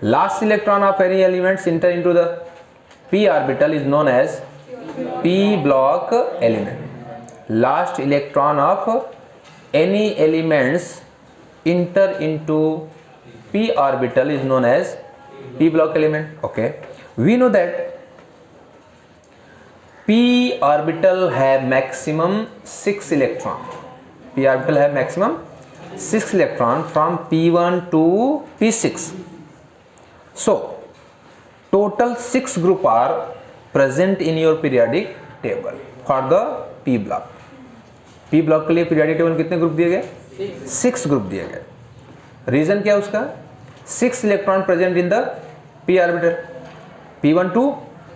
Last electron of any elements enter into the p orbital is known as p block element. Last electron of any elements enter into p orbital is known as p block element. Okay, we know that p orbital have maximum 6 electron. P orbital have maximum 6 electron from p1 to p6. So total 6 group are present in your periodic table for the p block. p block के लिए periodic table में कितने group दिए गए? 6 group दिए गए. Reason क्या है उसका? 6 electron present in the p orbital, p1 to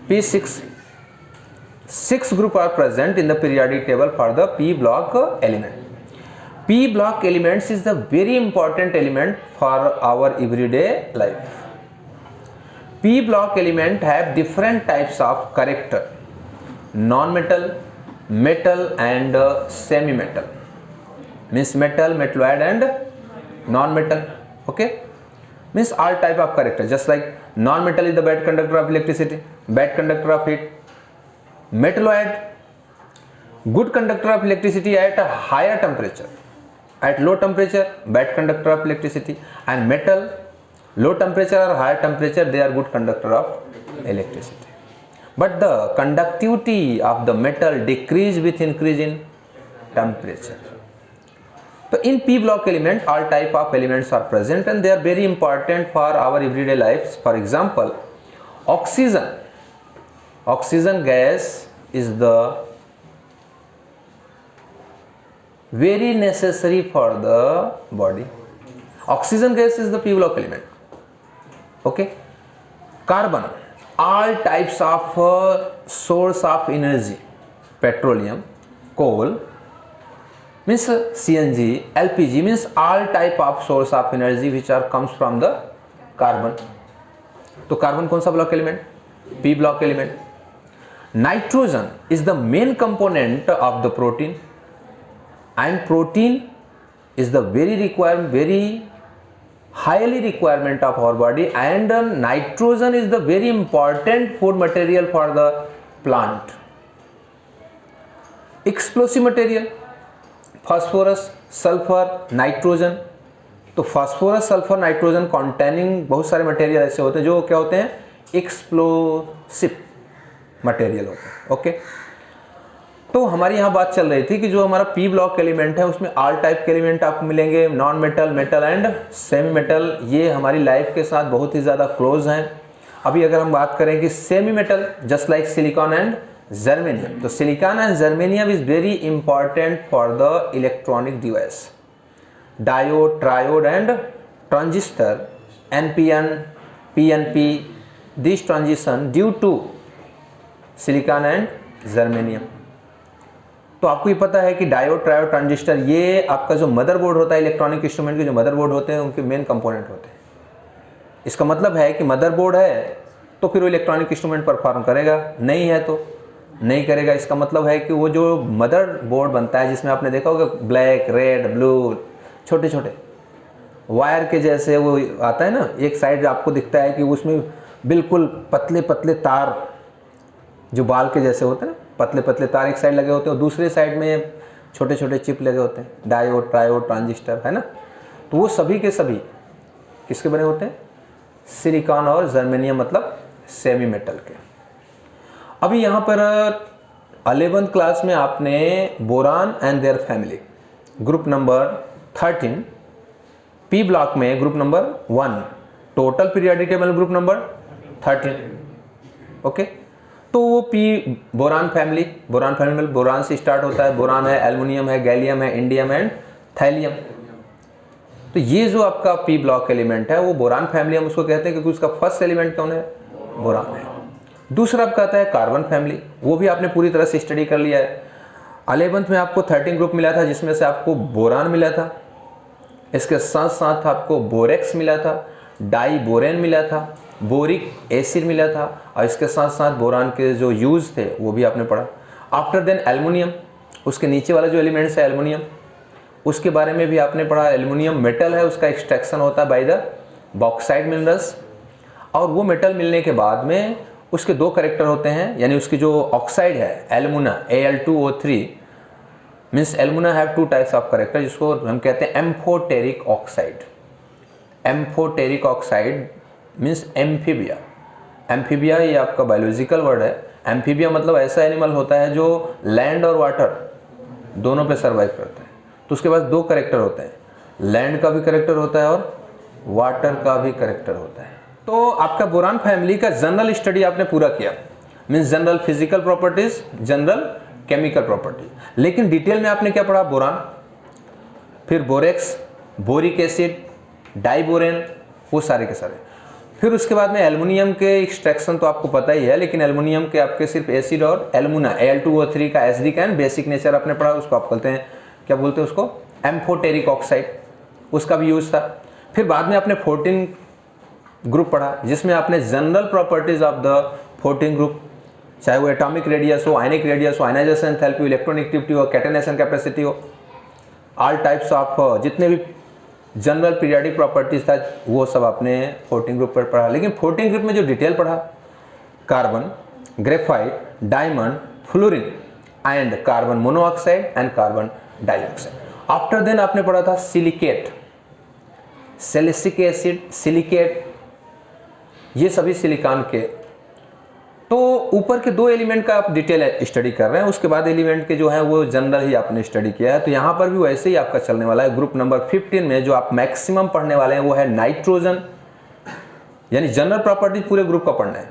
p6. 6 group are present in the periodic table for the p block element. p block elements is the very important element for our everyday life. p block element have different types of character: non-metal, metal and semi-metal. Means metal, metalloid and non-metal. Okay, means all type of character. Just like non-metal is the bad conductor of electricity, bad conductor of heat. Metalloid, good conductor of electricity at a higher temperature. At low temperature, bad conductor of electricity. And metal, low temperature or higher temperature, they are good conductor of electricity. But the conductivity of the metal decrease with increase in temperature. So in p block element, all type of elements are present and they are very important for our everyday lives. For example, oxygen. Oxygen gas is the very necessary for the body. Oxygen gas is the p block element. Okay. Carbon, all types of source of energy, petroleum, coal, means CNG, LPG, means all type of source of energy which are comes from the carbon. तो carbon कौन सा block element? p block element. Nitrogen is the main component of the protein, and protein is the very highly requirement of our body, and nitrogen is the very important food material for the plant. Explosive material, phosphorus, sulfur, nitrogen. तो phosphorus, sulfur, nitrogen containing बहुत सारे material ऐसे होते हैं जो क्या होते हैं? एक्सप्लोसिव मटेरियल होते हैं. ओके, तो हमारी यहाँ बात चल रही थी कि जो हमारा p ब्लॉक एलिमेंट है उसमें ऑल टाइप के एलिमेंट आपको मिलेंगे, non metal, metal and semi metal. ये हमारी लाइफ के साथ बहुत ही ज़्यादा क्लोज हैं. अभी अगर हम बात करें कि semi metal, just like silicon and germanium, तो silicon and germanium is very important for the electronic device. Diode, triode and transistor, NPN, PNP, this transition due to silicon and germanium. तो आपको ये पता है कि डायोड, ट्रायोड, ट्रांजिस्टर ये आपका जो मदरबोर्ड होता है, इलेक्ट्रॉनिक इंस्ट्रूमेंट के जो मदरबोर्ड होते हैं उनके मेन कंपोनेंट होते हैं. इसका मतलब है कि मदरबोर्ड है तो फिर वो इलेक्ट्रॉनिक इंस्ट्रूमेंट परफॉर्म करेगा, नहीं है तो नहीं करेगा. इसका मतलब है कि वो जो मदरबोर्ड बनता है जिसमें आपने देखा होगा ब्लैक, रेड, ब्लू, छोटे छोटे वायर के जैसे वो आता है ना, एक साइड आपको दिखता है कि उसमें बिल्कुल पतले पतले तार जो बाल के जैसे होते हैं ना, पतले पतले तार एक साइड लगे होते हैं और दूसरे साइड में छोटे छोटे चिप लगे होते हैं, डायोड, ट्रायोड, ट्रांजिस्टर, है ना. तो वो सभी के सभी किसके बने होते हैं? सिलिकॉन और जर्मेनियम, मतलब सेमी मेटल के. अभी यहाँ पर 11th क्लास में आपने boron and their family, group number 13, p block में group number 1, total periodic table group number 13. Okay, तो वो बोरान फैमिली में बोरान से स्टार्ट होता है. बोरान है, एल्युमिनियम है, गैलियम है, इंडियम एंड थैलियम. तो ये जो आपका p ब्लॉक एलिमेंट है वो बोरान फैमिली हम उसको कहते हैं क्योंकि उसका फर्स्ट एलिमेंट कौन है? बोरान है. दूसरा आपका आता है कार्बन फैमिली, वो भी आपने पूरी तरह से स्टडी कर लिया है. 11th में आपको 13 ग्रुप मिला था जिसमें से आपको बोरान मिला था, इसके साथ साथ आपको बोरेक्स मिला था, डाई बोरेन मिला था, बोरिक एसिड मिला था, और इसके साथ साथ बोरान के जो यूज़ थे वो भी आपने पढ़ा. आफ्टर देन एल्युमिनियम, उसके नीचे वाला जो एलिमेंट्स है एल्युमिनियम, उसके बारे में भी आपने पढ़ा. एल्युमिनियम मेटल है, उसका एक्सट्रैक्शन होता है बाय द बॉक्साइट मिनरल्स. और वो मेटल मिलने के बाद में उसके दो करेक्टर होते हैं, यानी उसकी जो ऑक्साइड है alumina Al2O3 means alumina have to types of character, जिसको हम कहते हैं amphoteric oxide. Amphoteric oxide means amphibia. Amphibia ये आपका बायोलॉजिकल वर्ड है। एम्फीबिया मतलब ऐसा एनिमल होता है जो लैंड और वाटर दोनों पे सर्वाइव करता है। तो उसके पास दो करेक्टर होते हैं, लैंड का भी करेक्टर होता है और वाटर का भी करेक्टर होता है। तो आपका बोरान फैमिली का जनरल स्टडी आपने पूरा किया, means general physical properties, general chemical property. लेकिन डिटेल में आपने क्या पढ़ा? बोरान, फिर बोरेक्स, बोरिक एसिड, डाइबोरेन, वो सारे के सारे। फिर उसके बाद में एल्युमिनियम के एक्सट्रैक्शन तो आपको पता ही है, लेकिन एल्युमिनियम के आपके सिर्फ एसिड और एल्युमिना Al2O3 का एसिडिक एंड बेसिक नेचर आपने पढ़ा, उसको आप बोलते हैं, क्या बोलते हैं उसको? एम्फोटेरिक ऑक्साइड, उसका भी यूज था। फिर बाद में आपने 14 ग्रुप पढ़ा, जिसमें आपने general properties of the 14 group, चाहे वो एटॉमिक रेडियस हो, आयनिक रेडियस हो, आयनाइजेशन एंथैल्पी हो, इलेक्ट्रोनेगेटिविटी हो, कैटेनेशन कैपेसिटी हो, ऑल टाइप्स ऑफ जितने भी जनरल पीरियोडिक प्रॉपर्टीज था वो सब आपने 14 ग्रुप पर पढ़ा। लेकिन 14 ग्रुप में जो डिटेल पढ़ा, carbon, graphite, diamond, fluorine and carbon monoxide and carbon dioxide. After then आपने पढ़ा था सिलिकेट, सैलिसिक एसिड, सिलिकेट, ये सभी सिलिकॉन के। तो ऊपर के दो एलिमेंट का आप डिटेल स्टडी कर रहे हैं, उसके बाद एलिमेंट के जो है वो जनरल ही आपने स्टडी किया है। तो यहाँ पर भी वैसे ही आपका चलने वाला है। ग्रुप नंबर 15 में जो आप मैक्सिमम पढ़ने वाले हैं वो है नाइट्रोजन, यानी जनरल प्रॉपर्टीज पूरे ग्रुप का पढ़ना है,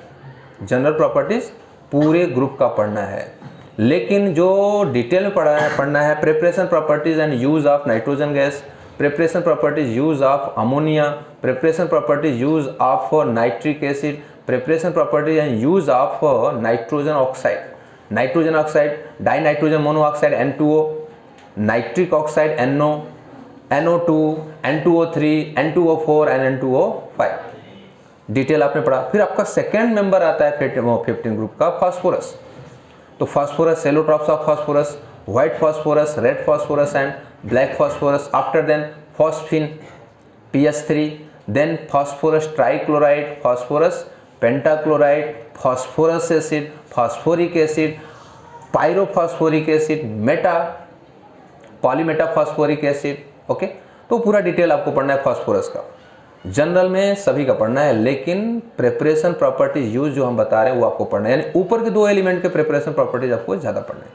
जनरल प्रॉपर्टीज पूरे ग्रुप का पढ़ना है। लेकिन जो डिटेल में पढ़ना है preparation properties and use of nitrogen gas, preparation properties use of ammonia, preparation properties use of nitric acid, preparation properties and use of nitrogen oxide, nitrogen oxide, dinitrogen monoxide N2O, nitric oxide NO, NO2, N2O3, N2O4 and N2O5 detail आपने पढ़ा। फिर आपका second member आता है 15 group का phosphorus. तो phosphorus, allotropes of phosphorus, white phosphorus, red phosphorus and black phosphorus. After then phosphine PS3, then phosphorus trichloride, phosphorus pentachloride, phosphorus acid, phosphoric acid, pyrophosphoric acid, meta polymeta phosphoric acid. Okay, तो पूरा detail आपको पढ़ना है phosphorus का। General में सभी का पढ़ना है, लेकिन प्रिपरेशन प्रॉपर्टीज यूज जो हम बता रहे हैं वो आपको पढ़ना है, यानी ऊपर के दो एलिमेंट के प्रिपरेशन प्रॉपर्टीज आपको ज़्यादा पढ़ना है।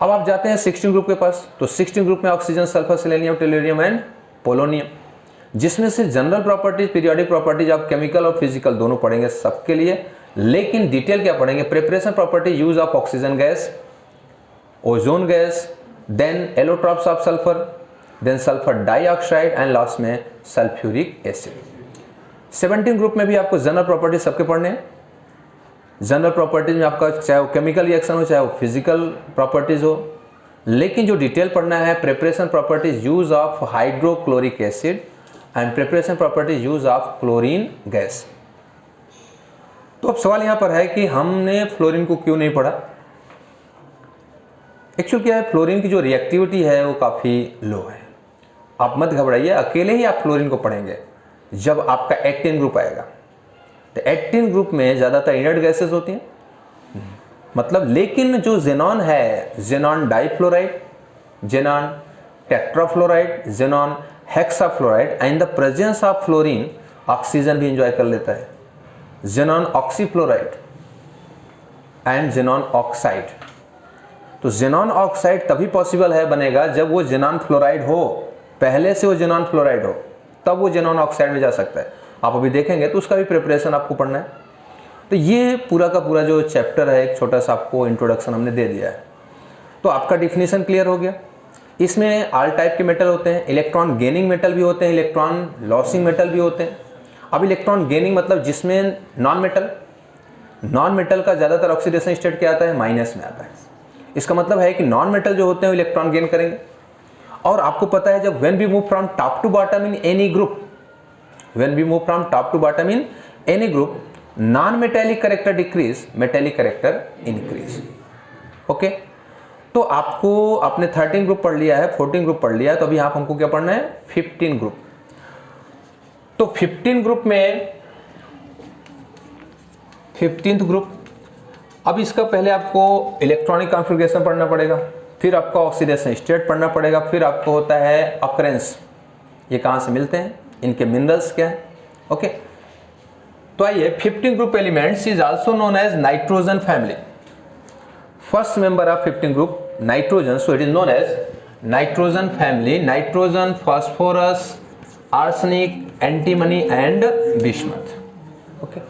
अब आप जाते हैं 16 ग्रुप के पास। तो 16 ग्रुप में oxygen, sulphur, selenium, tellurium and polonium, जिसमें से जनरल प्रॉपर्टीज, पीरियोडिक प्रॉपर्टीज आप केमिकल और फिजिकल दोनों पढ़ेंगे सबके लिए। लेकिन डिटेल क्या पढ़ेंगे? Preparation property, use of oxygen gas, ozone gas, then allotropes of sulphur, then sulphur dioxide and last में सल्फ्यूरिक एसिड। 17 ग्रुप में भी आपको जनरल प्रॉपर्टीज सबके पढ़ने हैं। जनरल प्रॉपर्टीज में आपका चाहे वो केमिकल रिएक्शन हो, चाहे वो फिजिकल प्रॉपर्टीज हो, लेकिन जो डिटेल पढ़ना है preparation properties, use of hydrochloric acid and preparation properties, use of chlorine gas. तो अब सवाल यहां पर है कि हमने फ्लोरीन को क्यों नहीं पढ़ा? एक्चुअली क्या है, फ्लोरीन की जो रिएक्टिविटी है वो काफ़ी लो है। आप मत घबराइए, अकेले ही आप फ्लोरीन को पढ़ेंगे जब आपका 18 ग्रुप आएगा। तो 18 ग्रुप में ज़्यादातर इनर्ट गैसेस होती हैं, मतलब, लेकिन जो जेनॉन है, xenon difluoride, xenon tetrafluoride, xenon hexafluoride and the presence of fluorine oxygen भी इंजॉय कर लेता है। Xenon oxyfluoride and xenon oxide. तो जेनॉन ऑक्साइड तभी पॉसिबल है, बनेगा जब वो जेनॉन फ्लोराइड हो, पहले से वो जेनॉन फ्लोराइड हो, तब वो जेनॉन ऑक्साइड में जा सकता है। आप अभी देखेंगे तो उसका भी प्रिपरेशन आपको पढ़ना है। तो ये पूरा का पूरा जो चैप्टर है, एक छोटा सा आपको इंट्रोडक्शन हमने दे दिया है। तो आपका डिफिनीशन क्लियर हो गया। इसमें ऑल टाइप के मेटल होते हैं, इलेक्ट्रॉन गेनिंग मेटल भी होते हैं, इलेक्ट्रॉन लॉसिंग मेटल भी होते हैं। अब इलेक्ट्रॉन गेनिंग मतलब जिसमें नॉन मेटल का ज़्यादातर ऑक्सीडेशन स्टेट क्या आता है? माइनस में आता है। इसका मतलब है कि नॉन मेटल जो होते हैं वो इलेक्ट्रॉन गेन करेंगे। और आपको पता है जब when we move from top to bottom in any group, when we move from top to bottom in any group, non metallic character decrease, metallic character increase. Okay, तो आपको आपने 13 ग्रुप पढ़ लिया है, 14 ग्रुप पढ़ लिया है, तो अभी यहाँ हमको क्या पढ़ना है? 15 ग्रुप। तो 15 ग्रुप में 15th ग्रुप। अब इसका पहले आपको इलेक्ट्रॉनिक कॉन्फ़िगरेशन पढ़ना पड़ेगा, फिर आपका ऑक्सीडेशन स्टेट पढ़ना पड़ेगा, फिर आपको होता है अकरेंस, ये कहाँ से मिलते हैं, इनके मिनरल्स क्या है। ओके, तो आइए 15 group elements is also known as nitrogen family. First member of 15 group nitrogen, so it is known as nitrogen family. Nitrogen, phosphorus, arsenic, antimony and bismuth. Okay,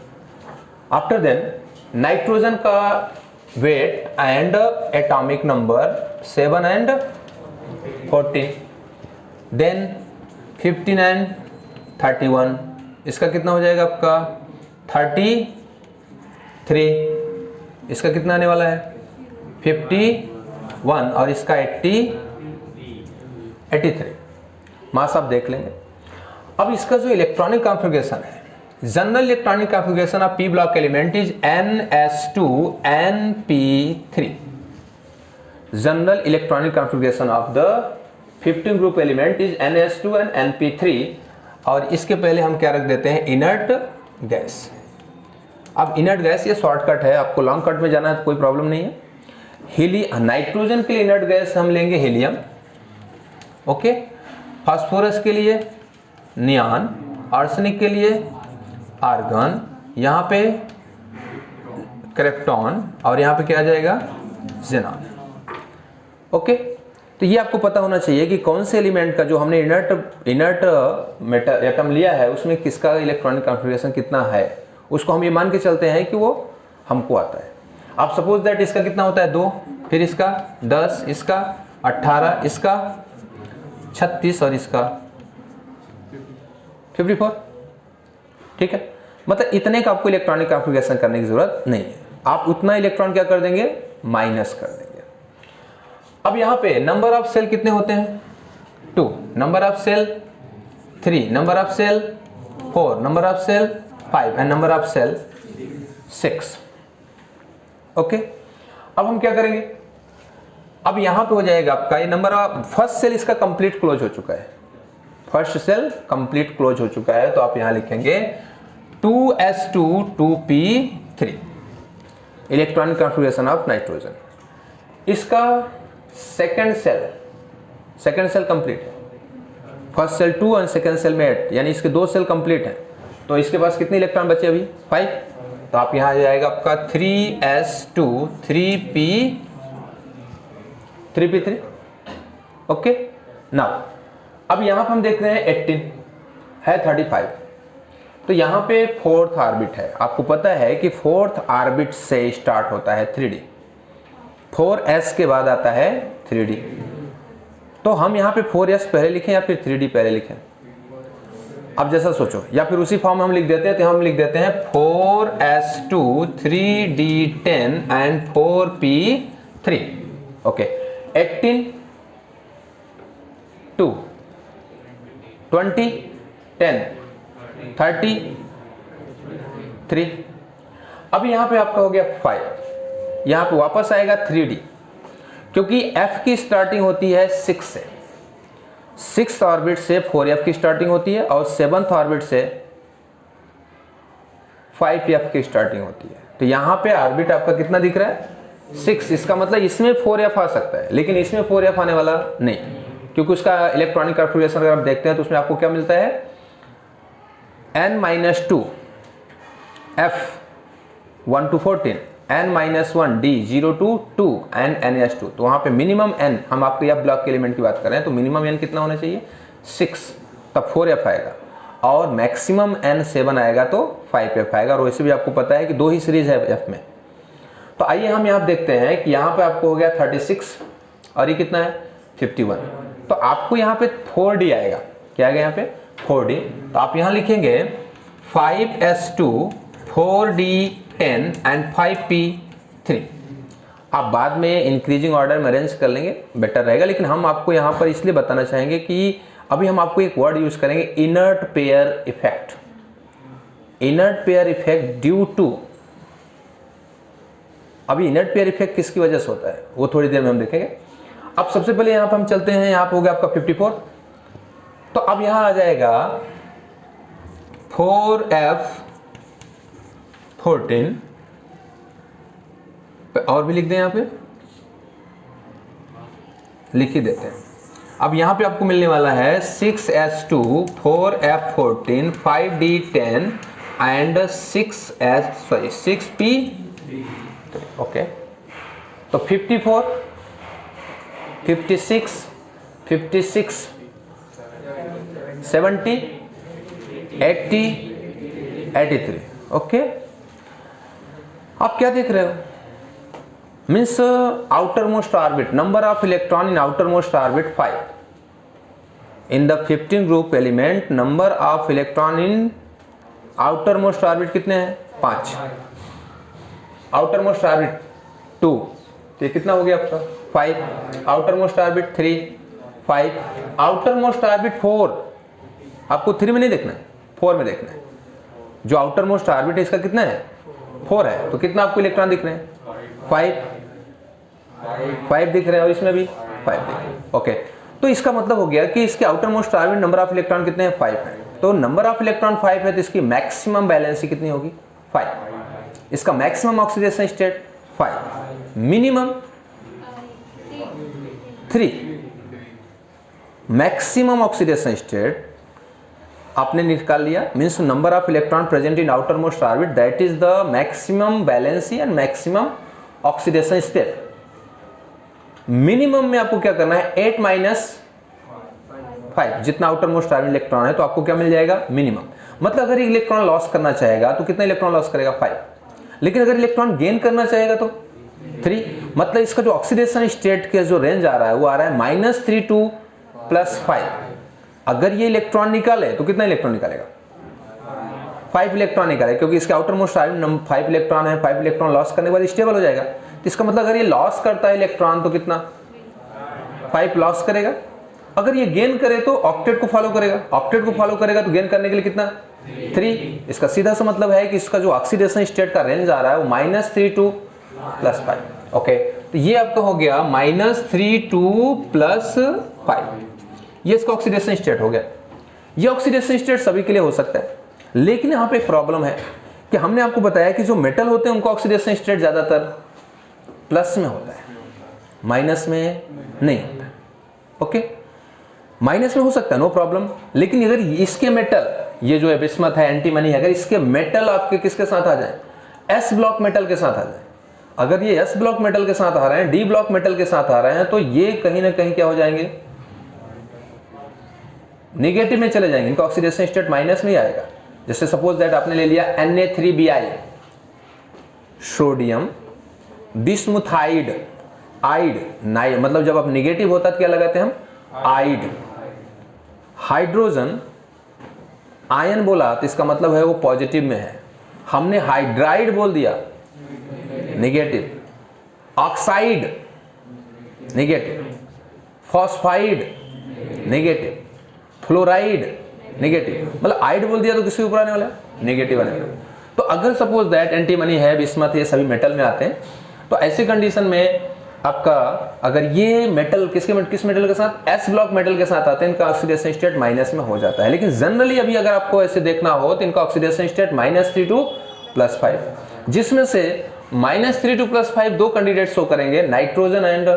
after then nitrogen का weight and atomic number 7 and 14, then 15 and 31, इसका कितना हो जाएगा आपका 33, इसका कितना आने वाला है 51 और इसका 83 मास आप देख लेंगे। अब इसका जो इलेक्ट्रॉनिक कॉन्फ़िगरेशन है, general electronic configuration of P block element is NS2NP3। General electronic configuration of the 15 group element is NS2 and NP3, और इसके पहले हम क्या रख देते हैं, इनर्ट गैस। अब इनर्ट गैस ये शॉर्टकट है, आपको लॉन्ग कट में जाना है तो कोई प्रॉब्लम नहीं है। नाइट्रोजन के लिए इनर्ट गैस हम लेंगे हीलियम, ओके, फास्फोरस के लिए नियॉन, आर्सेनिक के लिए आर्गन, यहाँ पे क्रिप्टॉन और यहाँ पे क्या आ जाएगा ज़ेनॉन। ओके, तो ये आपको पता होना चाहिए कि कौन से एलिमेंट का जो हमने इनर्ट मेटल एटम लिया है उसमें किसका इलेक्ट्रॉनिक कॉन्फ़िगरेशन कितना है, उसको हम ये मान के चलते हैं कि वो हमको आता है। आप सपोज दैट इसका कितना होता है 2, फिर इसका 10, इसका 18, इसका 36 और इसका 54, ठीक है। मतलब इतने का आपको इलेक्ट्रॉनिक कॉन्फ़िगरेशन करने की जरूरत नहीं है, आप उतना इलेक्ट्रॉन क्या कर देंगे, माइनस कर देंगे। अब यहाँ पे नंबर ऑफ सेल कितने होते हैं 2, number of cell 3, number of cell 4, number of cell 5 and number of cell 6। Okay, अब हम क्या करेंगे, अब यहाँ पे हो जाएगा आपका ये नंबर ऑफ फर्स्ट सेल, इसका कंप्लीट क्लोज हो चुका है, फर्स्ट सेल कंप्लीट क्लोज हो चुका है, तो आप यहाँ लिखेंगे 2s2 2p3 electronic configuration of nitrogen. इसका सेकेंड सेल कंप्लीट है, फर्स्ट सेल 2 और सेकेंड सेल में 8, यानी इसके 2 सेल कंप्लीट हैं, तो इसके पास कितने इलेक्ट्रॉन बचे अभी 5, तो आप यहाँ आ जाएगा आपका 3s2 3p3। ओके, नाउ अब यहाँ पर हम देख रहे हैं 18 है 35, तो यहाँ पे 4th ऑर्बिट है। आपको पता है कि 4th ऑर्बिट से स्टार्ट होता है 3D, 4s के बाद आता है 3D, तो हम यहाँ पे 4s पहले लिखें या फिर 3D पहले लिखें, अब जैसा सोचो, या फिर उसी फॉर्म में हम लिख देते हैं, तो हम लिख देते हैं 4s2 3d10 and 4p3। Okay, 18 2 20 10 30 3। अब यहाँ पे आपका हो गया 5, यहाँ पे वापस आएगा 3D, क्योंकि F की स्टार्टिंग होती है 6 से, 6th ऑर्बिट से 4F की स्टार्टिंग होती है और 7th ऑर्बिट से 5F की स्टार्टिंग होती है। तो यहाँ पे ऑर्बिट आपका कितना दिख रहा है 6, इसका मतलब इसमें 4F आ सकता है, लेकिन इसमें 4F आने वाला नहीं, क्योंकि उसका इलेक्ट्रॉनिक कॉन्फ़िगरेशन अगर आप देखते हैं तो उसमें आपको क्या मिलता है n-2 F 1 to 14, n-1 D 0 to 2 and n-2, तो वहाँ पे मिनिमम n, हम आपको यह ब्लॉक के एलिमेंट की बात कर रहे हैं, तो मिनिमम n कितना होना चाहिए 6, तब 4F आएगा, और मैक्सिमम n 7 आएगा तो 5F आएगा, और वैसे भी आपको पता है कि 2 ही सीरीज है F में। तो आइए हम यहाँ देखते हैं कि यहाँ पे आपको हो गया 36 और ये कितना है 51, तो आपको यहाँ पे 4D आएगा, क्या आएगा यहाँ पे 4D, तो आप यहाँ लिखेंगे 5s2 4d10 एंड 5p3। आप बाद में इंक्रीजिंग ऑर्डर में अरेंज कर लेंगे, बेटर रहेगा, लेकिन हम आपको यहाँ पर इसलिए बताना चाहेंगे कि अभी हम आपको एक वर्ड यूज करेंगे inert pair effect. Inert pair effect due to, अभी इनर्ट पेयर इफेक्ट किसकी वजह से होता है वो थोड़ी देर में हम देखेंगे। अब सबसे पहले यहाँ पर हम चलते हैं, यहाँ पर हो गया आपका 54, तो अब यहाँ आ जाएगा 4F 14 और भी लिख दें, यहाँ पे लिख ही देते हैं। अब यहाँ पे आपको मिलने वाला है 6s2 4f14 5d10 and 6p। Okay, तो 54 56 56 70 80 83। ओके, आप क्या देख रहे हो? Means outer most orbit, number of electron in outer most orbit 5। In the 15 group element number of electron in outer most orbit कितने हैं? 5। आउटर मोस्ट ऑर्बिट 2, तो ये कितना हो गया आपका? 5। Outer most orbit 3 5। Outer most orbit 4, आपको 3 में नहीं देखना है, 4 में देखना है। जो आउटर मोस्ट ऑर्बिट है इसका कितना है? 4 है, तो कितना आपको इलेक्ट्रॉन दिख रहे हैं? 5 दिख रहे हैं, और इसमें भी 5 दिख रहे हैं। ओके, तो इसका मतलब हो गया कि इसके outer most orbit number of electron कितने हैं? 5 है। तो नंबर ऑफ इलेक्ट्रॉन 5 है, तो इसकी मैक्सिमम बैलेंसी कितनी होगी? 5। इसका maximum oxidation state 5, minimum 3। Maximum oxidation state आपने निकाल लिया, means number of electron present in outer most orbit, that is the maximum valency and maximum oxidation state. Minimum में आपको क्या करना है? 8 - 5, जितना आउटर मोस्ट ऑर्बिट इलेक्ट्रॉन है, तो आपको क्या मिल जाएगा? मिनिमम। मतलब अगर इलेक्ट्रॉन लॉस करना चाहेगा तो कितना इलेक्ट्रॉन लॉस करेगा? 5। लेकिन अगर इलेक्ट्रॉन गेन करना चाहेगा तो 3। मतलब इसका जो ऑक्सीडेशन स्टेट के जो रेंज आ रहा है वो आ रहा है -3 to +5। अगर ये इलेक्ट्रॉन निकाले तो कितना इलेक्ट्रॉन निकालेगा? 5 इलेक्ट्रॉन निकालेगा, क्योंकि इसके आउटर मोस्ट ऑर्बिट 5 इलेक्ट्रॉन है। 5 इलेक्ट्रॉन लॉस करने के बाद स्टेबल हो जाएगा। तो इसका मतलब अगर ये लॉस करता है इलेक्ट्रॉन तो कितना? 5 लॉस करेगा। अगर ये गेन करे तो ऑक्टेट को फॉलो करेगा। ऑक्टेट को फॉलो करेगा तो गेन करने के लिए कितना? 3। इसका सीधा सा मतलब है कि इसका जो ऑक्सीडेशन स्टेट का रेंज आ रहा है वो -3 to +5। ओके, तो ये आपका हो गया -3 to +5। ये इसका ऑक्सीडेशन स्टेट हो गया। ये ऑक्सीडेशन स्टेट सभी के लिए हो सकता है, लेकिन यहाँ पे एक प्रॉब्लम है कि हमने आपको बताया कि जो मेटल होते हैं उनका ऑक्सीडेशन स्टेट ज़्यादातर प्लस में होता है, माइनस में नहीं होता है। ओके, माइनस में हो सकता है, नो प्रॉब्लम। लेकिन अगर इसके मेटल, ये जो है बिस्मथ है, एंटीमनी है, अगर इसके मेटल आपके किसके साथ आ जाए? एस ब्लॉक मेटल के साथ आ जाए। अगर ये एस ब्लॉक मेटल के साथ आ रहे हैं, डी ब्लॉक मेटल के साथ आ रहे हैं, तो ये कहीं ना कहीं क्या हो जाएंगे? नेगेटिव में चले जाएंगे। इनका ऑक्सीडेशन स्टेट माइनस में ही आएगा। जैसे सपोज दैट आपने ले लिया Na3Bi, सोडियम बिस्मुथाइड आइड, मतलब जब आप नेगेटिव होता तो क्या लगाते हैं हम? आइड। हाइड्रोजन आयन बोला तो इसका मतलब है वो पॉजिटिव में है। हमने हाइड्राइड बोल दिया, negative. Oxide negative, phosphide negative, fluoride negative. मतलब आइड बोल दिया तो किसके ऊपर आने वाला है? नेगेटिव आने वाला है। तो अगर सपोज दैट एंटीमनी है, बिस्मथ, ये सभी मेटल में आते हैं, तो ऐसी कंडीशन में आपका अगर ये मेटल किस मेटल के साथ? एस ब्लॉक मेटल के साथ आते हैं, इनका ऑक्सीडेशन स्टेट माइनस में हो जाता है। लेकिन जनरली अभी अगर आपको ऐसे देखना हो तो इनका ऑक्सीडेशन स्टेट -3 to +5, जिसमें से -3 to +5 दो कैंडिडेट शो करेंगे, नाइट्रोजन एंड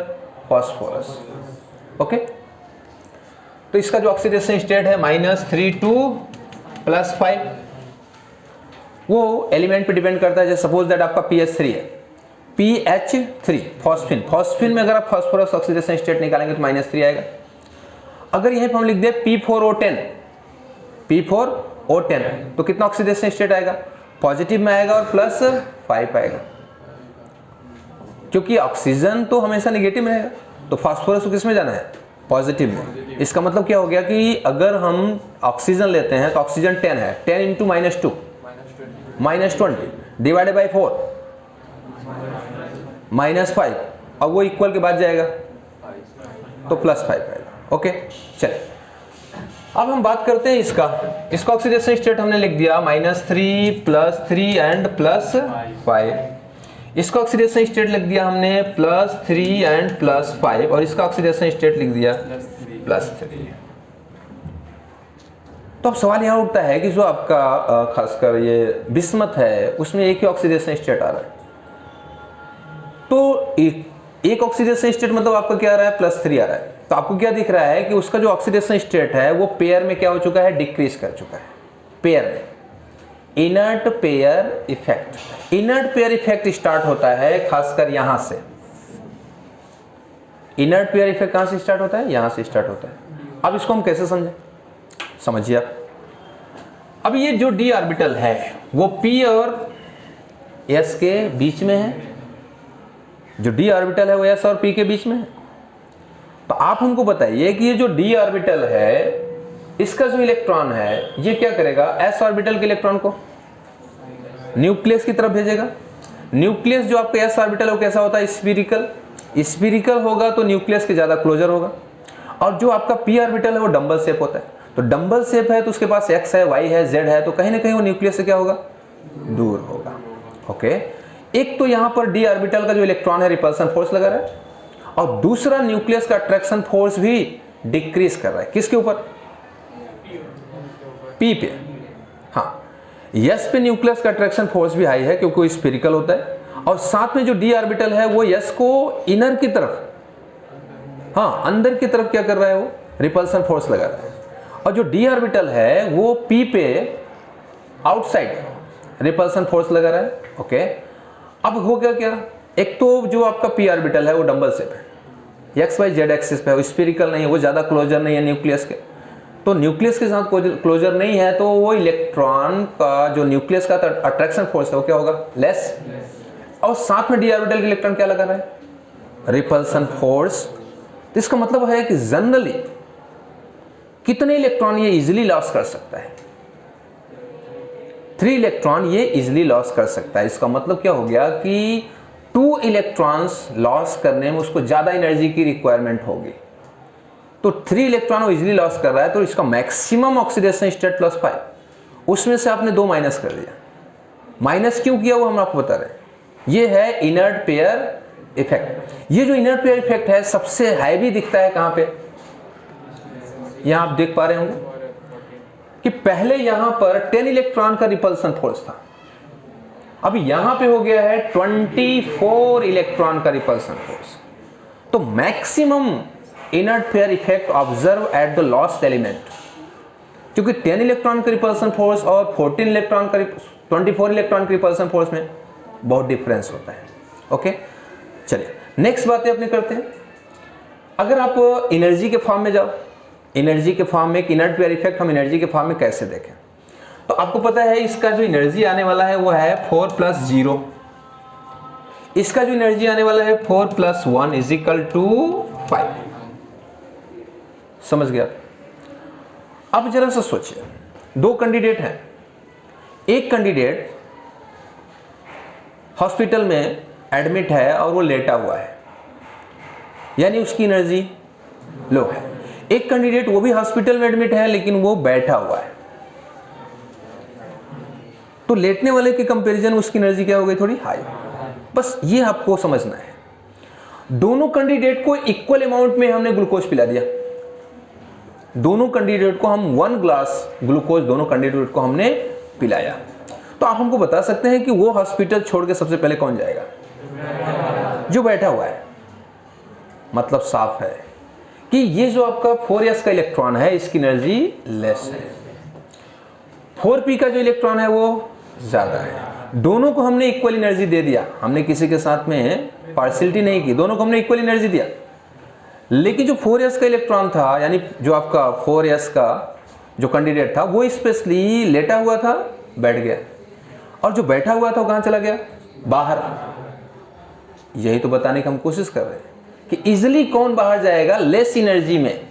फॉस्फोरस। ओके, तो इसका जो ऑक्सीडेशन स्टेट है -3 to +5, वो एलिमेंट पे डिपेंड करता है। जैसे सपोज दैट आपका PH3 है, PH3 फॉस्फिन। फॉस्फिन में अगर आप फॉस्फोरस ऑक्सीडेशन स्टेट निकालेंगे तो -3 आएगा। अगर यहीं पर हम लिख दे P4O10, P4O10, तो कितना ऑक्सीडेशन स्टेट आएगा? पॉजिटिव में आएगा और +5 आएगा, क्योंकि ऑक्सीजन तो हमेशा नेगेटिव में रहेगा। तो फास्फोरस को किस में जाना है? पॉजिटिव में। इसका मतलब क्या हो गया कि अगर हम ऑक्सीजन लेते हैं तो ऑक्सीजन 10 है, 10 × -2 -20 डिवाइडेड बाई 4 -5, अब वो इक्वल के बाद जाएगा तो +5 आएगा। ओके, चलिए अब हम बात करते हैं इसका ऑक्सीडेशन स्टेट हमने लिख दिया -3 +3 एंड +5। इसका ऑक्सीडेशन स्टेट लिख दिया हमने +3 एंड +5, और इसका ऑक्सीडेशन स्टेट लिख दिया +3। तो अब सवाल यहाँ उठता है कि जो आपका खासकर ये बिस्मथ है उसमें एक ही ऑक्सीडेशन स्टेट आ रहा है, तो एक ऑक्सीडेशन स्टेट मतलब आपका क्या आ रहा है, +3 आ रहा है। तो आपको क्या दिख रहा है कि उसका जो ऑक्सीडेशन स्टेट है वो पेयर में क्या हो चुका है, डिक्रीज कर चुका है पेयर में। Inert pair effect, inert pair effect start होता है खासकर यहां से। इनर्ट पेयर इफेक्ट कहां से स्टार्ट होता है, यहां से स्टार्ट होता है। अब इसको हम कैसे समझें, समझिए आप। अब ये जो d ऑर्बिटल है वो p और s के बीच में है, जो d ऑर्बिटल है वो s और p के बीच में है। तो आप हमको बताइए कि ये जो d ऑर्बिटल है इसका जो इलेक्ट्रॉन है ये क्या करेगा, s ऑर्बिटल के इलेक्ट्रॉन को न्यूक्लियस की तरफ भेजेगा। न्यूक्लियस जो आपका s ऑर्बिटल है वो कैसा होता है, स्फीरिकल। स्फीरिकल होगा तो न्यूक्लियस के ज्यादा क्लोजर होगा। और जो आपका p ऑर्बिटल है वो डंबल शेप होता है। तो डंबल शेप है तो उसके पास x है, y है, z है, तो कहीं ना कहीं वो न्यूक्लियस से क्या होगा, दूर होगा। ओके, एक तो यहां पर d ऑर्बिटल का जो इलेक्ट्रॉन है रिपल्सन फोर्स लगा रहा है, और दूसरा न्यूक्लियस का अट्रैक्शन फोर्स भी डिक्रीज कर रहा है। किसके ऊपर, p पे। हाँ, s पे न्यूक्लियस का अट्रैक्शन फोर्स भी हाई है क्योंकि वो स्फीरिकल होता है, और साथ में जो d ऑर्बिटल है वो s को इनर की तरफ, हाँ अंदर की तरफ क्या कर रहा है, वो रिपल्सन फोर्स लगा रहा है। और जो d ऑर्बिटल है वो p पे आउटसाइड रिपल्सन फोर्स लगा रहा है। ओके, अब हो गया क्या, एक तो जो आपका p ऑर्बिटल है वो डंबल शेप है, x y z एक्सिस पे है, स्फीरिकल नहीं है, वो ज्यादा क्लोजर नहीं है न्यूक्लियस के। तो न्यूक्लियस के साथ क्लोजर नहीं है तो वो इलेक्ट्रॉन का जो न्यूक्लियस का अट्रैक्शन फोर्स है वो क्या होगा, लेस। और साथ में d ऑर्बिटल के इलेक्ट्रॉन क्या लगा रहा है, रिपल्सन फोर्स। तो इसका मतलब है कि जनरली कितने इलेक्ट्रॉन ये इजीली लॉस कर सकता है, 3 इलेक्ट्रॉन ये इजीली लॉस कर सकता है। इसका मतलब क्या हो गया कि 2 इलेक्ट्रॉन्स लॉस करने में उसको ज्यादा एनर्जी की रिक्वायरमेंट होगी। तो 3 इलेक्ट्रॉन वो इजीली लॉस कर रहा है, तो इसका मैक्सिमम ऑक्सीडेशन स्टेट +5, उसमें से आपने 2 माइनस कर दिया। माइनस क्यों किया वो हम आपको बता रहे हैं। ये है इनर्ट पेयर इफेक्ट। ये जो इनर्ट पेयर इफेक्ट है सबसे हैवी दिखता है कहां पे, यहां आप देख पा रहे होंगे कि पहले यहां पर 10 इलेक्ट्रॉन का रिपल्सन फोर्स था, अभी यहां पे हो गया है 24 इलेक्ट्रॉन का रिपल्सन फोर्स। तो maximum inert pair effect observe at the lost element, क्योंकि 10 इलेक्ट्रॉन का रिपल्सन फोर्स और 24 इलेक्ट्रॉन का 24 इलेक्ट्रॉन के रिपल्सन फोर्स में बहुत डिफरेंस होता है। ओके, चलिए नेक्स्ट बातें अपने करते हैं। अगर आप एनर्जी के फॉर्म में जाओ, एनर्जी के फॉर्म में एक इनर्ट पेयर इफेक्ट हम एनर्जी के फॉर्म में कैसे देखें, तो आपको पता है इसका जो एनर्जी आने वाला है वो है 4 + 0। इसका जो एनर्जी आने वाला है 4 + 1 = 5। समझ गया। अब जरा सा सोचिए, 2 कैंडिडेट हैं। एक कैंडिडेट हॉस्पिटल में एडमिट है और वो लेटा हुआ है, यानी उसकी एनर्जी लो है। एक कैंडिडेट वो भी हॉस्पिटल में एडमिट है लेकिन वो बैठा हुआ है, तो लेटने वाले के कंपैरिजन उसकी एनर्जी क्या हो गई, थोड़ी हाई। बस ये आपको समझना है। दोनों कैंडिडेट को इक्वल अमाउंट में हमने ग्लूकोज पिला दिया, दोनों कैंडिडेट को हम 1 ग्लास ग्लूकोज दोनों कैंडिडेट को हमने पिलाया। तो आप हमको बता सकते हैं कि वो हॉस्पिटल छोड़ के सबसे पहले कौन जाएगा, जो बैठा हुआ है। मतलब साफ है कि ये जो आपका 4s का इलेक्ट्रॉन है इसकी एनर्जी लेस है, 4p का जो इलेक्ट्रॉन है वो ज्यादा है। दोनों को हमने इक्वल एनर्जी दे दिया, हमने किसी के साथ में पार्शियलिटी नहीं की, दोनों को हमने इक्वल एनर्जी दिया। लेकिन जो 4s का इलेक्ट्रॉन था, यानी जो आपका 4s का जो कैंडिडेट था वो स्पेशली लेटा हुआ था, बैठ गया, और जो बैठा हुआ था वो कहां चला गया, बाहर। यही तो बताने की हम कोशिश कर रहे हैं कि इजिली कौन बाहर जाएगा, लेस एनर्जी में,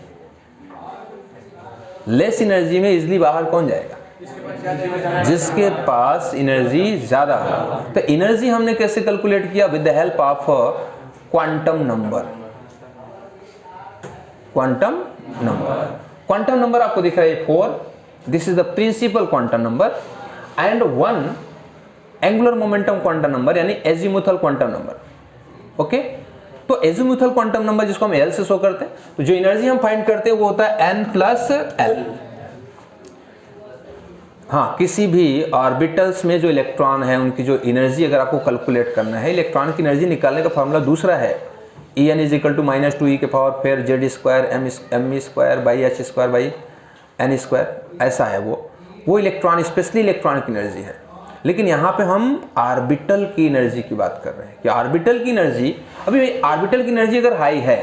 लेस एनर्जी में इजिली बाहर कौन जाएगा, जिसके पास एनर्जी ज्यादा हो। तो एनर्जी हमने कैसे कैलकुलेट किया, with the help of quantum number. Quantum number, quantum number आपको दिख रहा है 4, this is the principal quantum number, and 1 angular momentum quantum number यानी एजीमुथल क्वांटम नंबर। ओके, तो एजीमुथल क्वांटम नंबर जिसको हम एल से शो करते हैं, तो जो एनर्जी हम फाइंड करते हैं वो होता है n + l। हाँ, किसी भी ऑर्बिटल्स में जो इलेक्ट्रॉन है उनकी जो एनर्जी अगर आपको कैलकुलेट करना है, इलेक्ट्रॉन की एनर्जी निकालने का फॉर्मूला दूसरा है, En = -2e के पावर फिर z² m² ऐसा है वो इलेक्ट्रॉन, स्पेशली इलेक्ट्रॉन की एनर्जी है। लेकिन यहाँ पे हम ऑर्बिटल की एनर्जी की बात कर रहे हैं कि ऑर्बिटल की एनर्जी, अभी ऑर्बिटल की एनर्जी अगर हाई है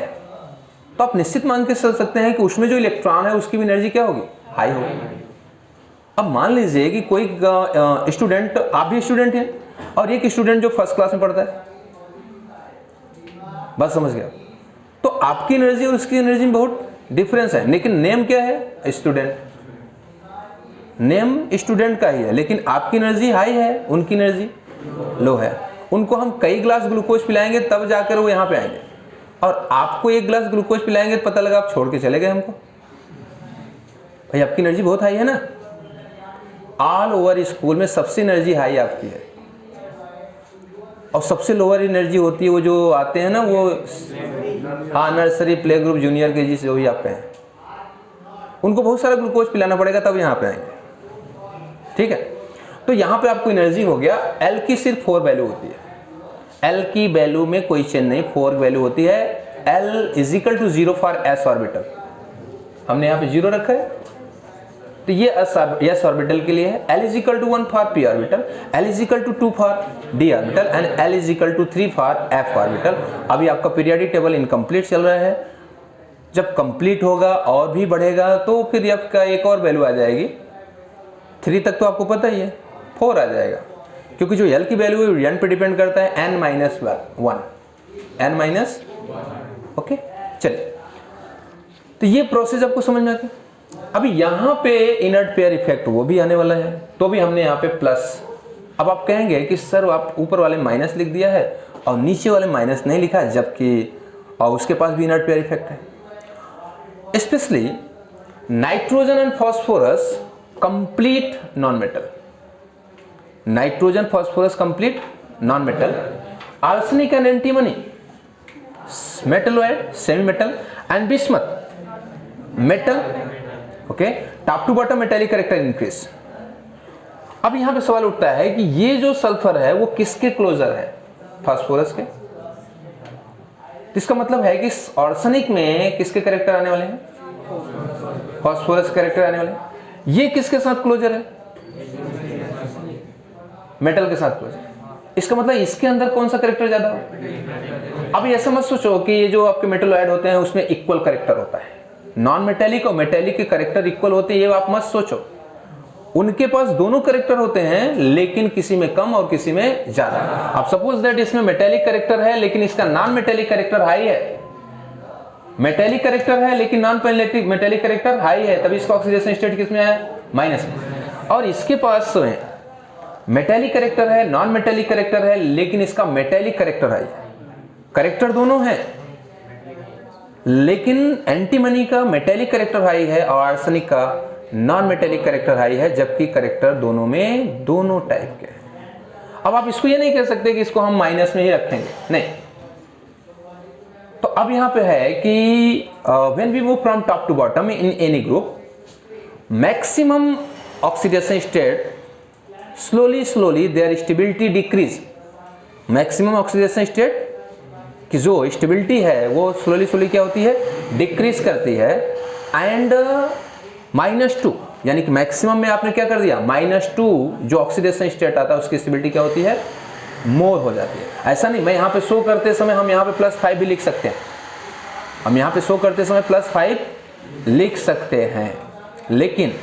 तो आप निश्चित मान के चल सकते हैं कि उसमें जो इलेक्ट्रॉन है उसकी भी एनर्जी क्या होगी, हाई होगी। अब मान लीजिए कि कोई स्टूडेंट, आप भी स्टूडेंट हैं और एक स्टूडेंट जो फर्स्ट क्लास में पढ़ता है, बस समझ गया, तो आपकी एनर्जी और उसकी एनर्जी में बहुत डिफरेंस है, लेकिन नेम क्या है, स्टूडेंट, नेम स्टूडेंट का ही है, लेकिन आपकी एनर्जी हाई है, उनकी एनर्जी लो है। उनको हम कई ग्लास ग्लूकोज पिलाएंगे तब जाकर वो यहाँ पे आएंगे, और आपको एक ग्लास ग्लूकोज पिलाएंगे तो पता लगा आप छोड़ के चले गए हमको, भाई आपकी एनर्जी बहुत हाई है ना। ऑल ओवर स्कूल में सबसे एनर्जी हाई आपकी है, और सबसे लोअर एनर्जी होती है वो जो आते हैं ना, वो हाँ नर्सरी, प्ले ग्रुप, जूनियर के जी से, वही आप पे हैं, उनको बहुत सारा ग्लूकोज पिलाना पड़ेगा तब यहाँ पे आएंगे, ठीक है। तो यहाँ पे आपको एनर्जी हो गया, L की सिर्फ 4 वैल्यू होती है, L की वैल्यू में कोई चेंज नहीं, 4 वैल्यू होती है। L = 0 फॉर s ऑर्बिटल, हमने यहाँ पे 0 रखा है, तो ये s ऑर्बिटल के लिए है। L = 1 for p orbital, L = 2 for d orbital and L = 3 for f orbital. अभी आपका पीरियोडिक टेबल इनकम्प्लीट चल रहा है, जब कंप्लीट होगा और भी बढ़ेगा तो फिर f का एक और वैल्यू आ जाएगी, 3 तक तो आपको पता ही है, 4 आ जाएगा, क्योंकि जो L की वैल्यू है n पे डिपेंड करता है, n - 1 ओके। चलिए, तो ये प्रोसेस आपको समझ में आ गया। अभी यहाँ पे इनर्ट पेयर इफेक्ट वो भी आने वाला है, तो भी हमने यहाँ पे प्लस। अब आप कहेंगे कि सर आप ऊपर वाले माइनस लिख दिया है और नीचे वाले माइनस नहीं लिखा, जबकि और उसके पास भी इनर्ट पेयर इफेक्ट है। Specially nitrogen and phosphorus complete non metal, nitrogen phosphorus complete non metal, arsenic and antimony metalloid semi metal and bismuth metal, okay, top to bottom metallic character increase. अब यहां पे सवाल उठता है कि ये जो सल्फर है वो किसके क्लोजर है, फास्फोरस के। इसका मतलब है कि आर्सेनिक में किसके कैरेक्टर आने वाले हैं, फास्फोरस कैरेक्टर आने वाले हैं। ये किसके साथ क्लोजर है, मेटल के साथ क्लोजर। इसका मतलब इसके अंदर कौन सा कैरेक्टर ज्यादा हो। अब ऐसा मत सोचो कि ये जो आपके मेटलॉइड होते हैं उसमें इक्वल कैरेक्टर होता है, नॉन मेटेलिक और मेटेलिक के कैरेक्टर इक्वल होते हैं, ये आप मत सोचो। उनके पास दोनों कैरेक्टर होते हैं, लेकिन किसी में कम और किसी में ज्यादा। अब सपोज दैट इसमें मेटेलिक कैरेक्टर है लेकिन इसका नॉन मेटेलिक कैरेक्टर हाई है, मेटेलिक कैरेक्टर है लेकिन नॉन मेटेलिक कैरेक्टर हाई है, तभी इसका ऑक्सीडेशन स्टेट किसमें है, माइनस में। और इसके पास मेटेलिक कैरेक्टर है, नॉन मेटेलिक कैरेक्टर है, लेकिन इसका मेटेलिक कैरेक्टर हाई है। कैरेक्टर दोनों है, लेकिन एंटीमनी का मेटेलिक कैरेक्टर हाई है और आर्सेनिक का नॉन मेटेलिक कैरेक्टर हाई है, जबकि कैरेक्टर दोनों में दोनों टाइप के हैं। अब आप इसको ये नहीं कह सकते कि इसको हम माइनस में ही रखेंगे, नहीं। तो अब यहां पे है कि when we move from top to bottom in any group, maximum oxidation state slowly their stability decrease. Maximum oxidation state की जो स्टेबिलिटी है वो स्लोली क्या होती है, डिक्रीज करती है। एंड -2 यानी कि मैक्सिमम में आपने क्या कर दिया, -2 जो ऑक्सीडेशन स्टेट आता है उसकी स्टेबिलिटी क्या होती है, मोर हो जाती है। ऐसा नहीं, मैं यहाँ पे शो करते समय हम यहाँ पे +5 भी लिख सकते हैं, हम यहाँ पे शो करते समय +5 लिख सकते हैं, लेकिन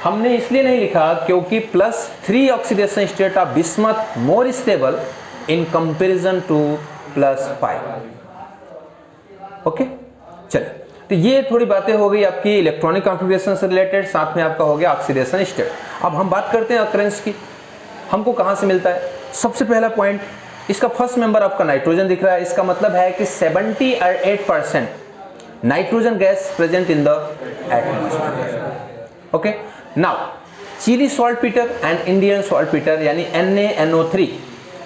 हमने इसलिए नहीं लिखा क्योंकि +3 oxidation state of bismuth more stable in comparison to +5। Okay, चलिए, तो ये थोड़ी बातें हो गई आपकी इलेक्ट्रॉनिक कॉन्फ़िगरेशन से रिलेटेड, साथ में आपका हो गया ऑक्सीडेशन स्टेट। अब हम बात करते हैं अकरेंस की, हमको कहां से मिलता है। सबसे पहला पॉइंट, इसका फर्स्ट मेंबर आपका नाइट्रोजन दिख रहा है, इसका मतलब है कि 78% nitrogen gas present in the atmosphere. Okay, now Chile saltpetre and Indian saltpetre यानी NaNO3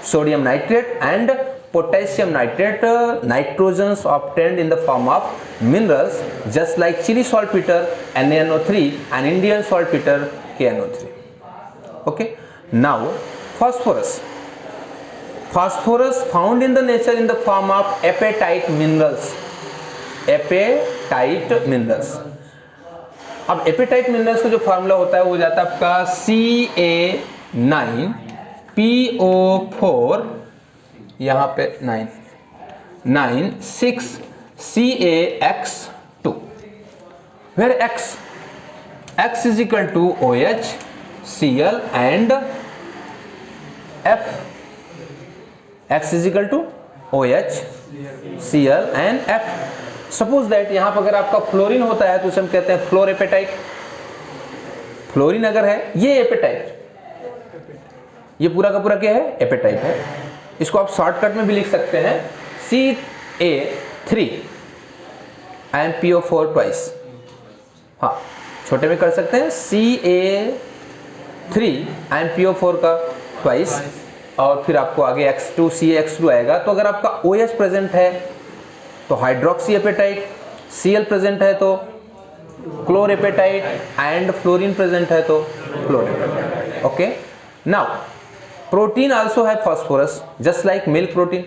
sodium nitrate and potassium nitrate, nitrogens obtained in the form of minerals just like chili saltpeter NaNO3 and Indian saltpeter KNO3. Okay, now phosphorus found in the nature in the form of apatite minerals. अब apatite minerals का जो formula होता है वो जाता है आपका Ca9PO4, यहाँ पे 6CaX2, where X is equal to OH, Cl and F. X is equal to OH, Cl and F. Suppose that यहाँ पर अगर आपका फ्लोरीन होता है तो उसे हम कहते हैं फ्लोरेपेटाइट. फ्लोरीन अगर है ये एपेटाइट, ये पूरा का पूरा क्या है? एपेटाइट है. इसको आप शॉर्टकट में भी लिख सकते हैं Ca3 and PO4 ट्वाइस. हाँ, छोटे में कर सकते हैं Ca3 and PO4 का ट्वाइस, और फिर आपको आगे X2 CaX2 आएगा. तो अगर आपका OH प्रेजेंट है तो हाइड्रोक्सी एपेटाइट, Cl प्रेजेंट है तो क्लोरेपेटाइट, एंड फ्लोरीन प्रेजेंट है तो फ्लोरेपेटाइट. ओके, नाउ प्रोटीन आल्सो है phosphorus just like milk protein.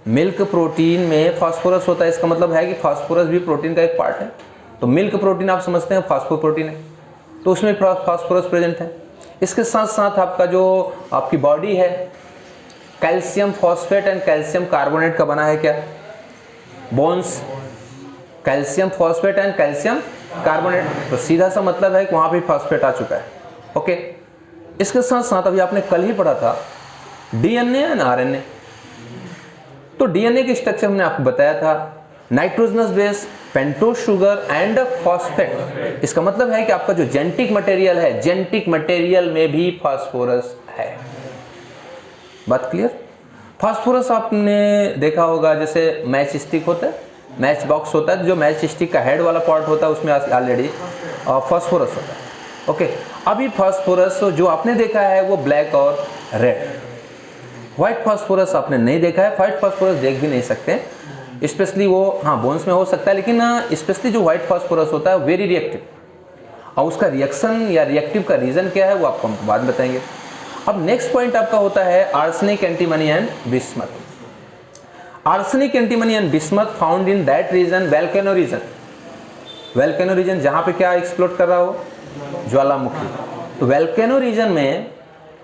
Milk protein में फास्फोरस होता है, इसका मतलब है कि फास्फोरस भी प्रोटीन का एक पार्ट है. तो मिल्क प्रोटीन आप समझते हैं फास्फोप्रोटीन है, तो उसमें फास्फोरस प्रेजेंट है. इसके साथ साथ आपका जो आपकी बॉडी है calcium phosphate and calcium carbonate का बना है. क्या? Bones, calcium phosphate and calcium carbonate. तो सीधा सा मतलब है कि वहां पे फॉस्फेट आ चुका है. ओके, इसके साथ साथ अभी आपने कल ही पढ़ा था डीएनए एंड आरएनए. तो डीएनए की स्ट्रक्चर हमने आपको बताया था nitrogenous base, pentose sugar and phosphate. इसका मतलब है कि आपका जो जेनेटिक मटेरियल है, जेनेटिक मटेरियल में भी फास्फोरस है. बात क्लियर? फास्फोरस आपने देखा होगा जैसे मैच स्टिक होता है, मैच बॉक्स होता है, जो मैच स्टिक का हेड वाला पार्ट होता है उसमें ऑलरेडी फास्फोरस होता है. ओके, अभी फास्फोरस जो आपने देखा है वो ब्लैक और रेड. व्हाइट फास्फोरस आपने नहीं देखा है. व्हाइट फास्फोरस देख भी नहीं सकते, स्पेशली वो हाँ बोन्स में हो सकता है, लेकिन स्पेशली जो व्हाइट फास्फोरस होता है वेरी रिएक्टिव. और उसका रिएक्शन या रिएक्टिव का रीजन क्या है वो आपको हम बाद में बताएंगे. अब नेक्स्ट पॉइंट आपका होता है arsenic, antimony and bismuth. Arsenic, antimony and bismuth found in that region volcano region. Volcano region जहां पे क्या एक्सप्लोड कर रहा हो? ज्वालामुखी. तो वोल्केनो रीजन में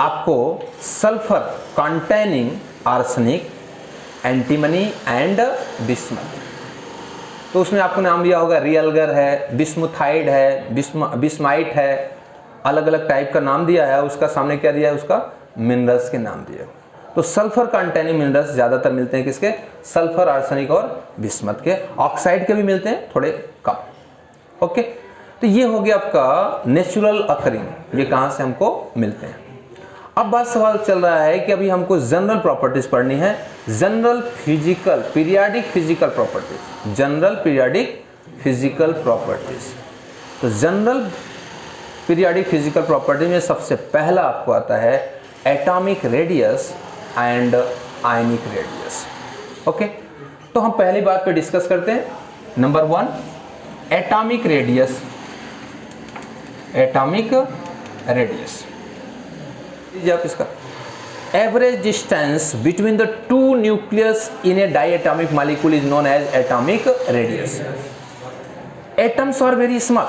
आपको sulphur containing arsenic, antimony and bismuth. तो उसमें आपको नाम दिया होगा रियलगर है, बिस्मुथाइड है, बिस्माइट है, अलग अलग टाइप का नाम दिया है. उसका सामने क्या दिया है? उसका मिनरल्स के नाम दिए. तो सल्फर कंटेनिंग मिनरल्स ज़्यादातर मिलते हैं किसके? सल्फर, आर्सेनिक और बिस्मथ के. ऑक्साइड के भी मिलते हैं, थोड़े कम. ओके, तो ये हो गया आपका नेचुरल अकरिंग, ये कहाँ से हमको मिलते हैं. अब बात सवाल चल रहा है कि अभी हमको जनरल प्रॉपर्टीज पढ़नी है. General physical periodic physical properties, general periodic physical properties. तो जनरल पीरियाडिक फिजिकल प्रॉपर्टी में सबसे पहला आपको आता है atomic radius and ionic radius. Okay, तो हम पहली बात पे डिस्कस करते हैं. Number 1, atomic radius. Atomic radius आप इसका average distance between the two nucleus in a diatomic molecule is known as atomic radius. Atoms are very small.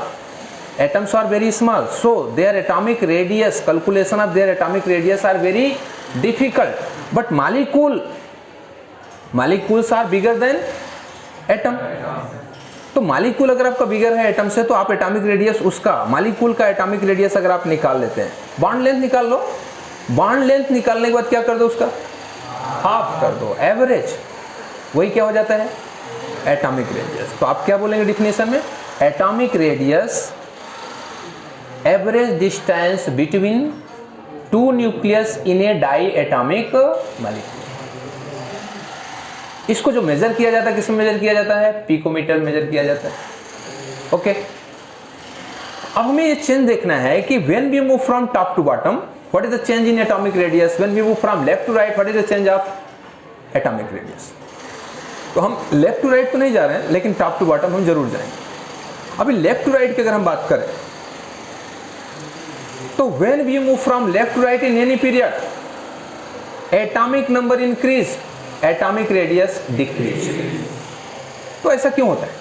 Atoms are very small, so their atomic radius, calculation of their atomic radius are very difficult. But molecules are bigger than atom. तो molecule अगर आपका bigger है atom से, तो आप atomic radius उसका, molecule का atomic radius अगर आप निकाल लेते हैं, bond length निकाल लो. bond length निकालने के बाद क्या कर दो? उसका हाफ कर दो, एवरेज. वही क्या हो जाता है? atomic radius. तो आप क्या बोलेंगे डिफिनेशन में? atomic radius average distance between two nucleus in a diatomic molecule. इसको जो मेजर किया जाता है, किसमें मेजर किया जाता है? पिकोमीटर मेजर किया जाता है. ओके, अब हमें ये चेंज देखना है कि when we move from top to bottom, what is the change in atomic radius. When we move from left to right, what is the change of atomic radius. तो हम लेफ्ट टू राइट तो नहीं जा रहे हैं, लेकिन top to bottom हम जरूर जाएंगे. अभी लेफ्ट टू राइट की अगर हम बात करें तो when we move from left to right in any period, atomic number increase, atomic radius decrease. तो ऐसा क्यों होता है?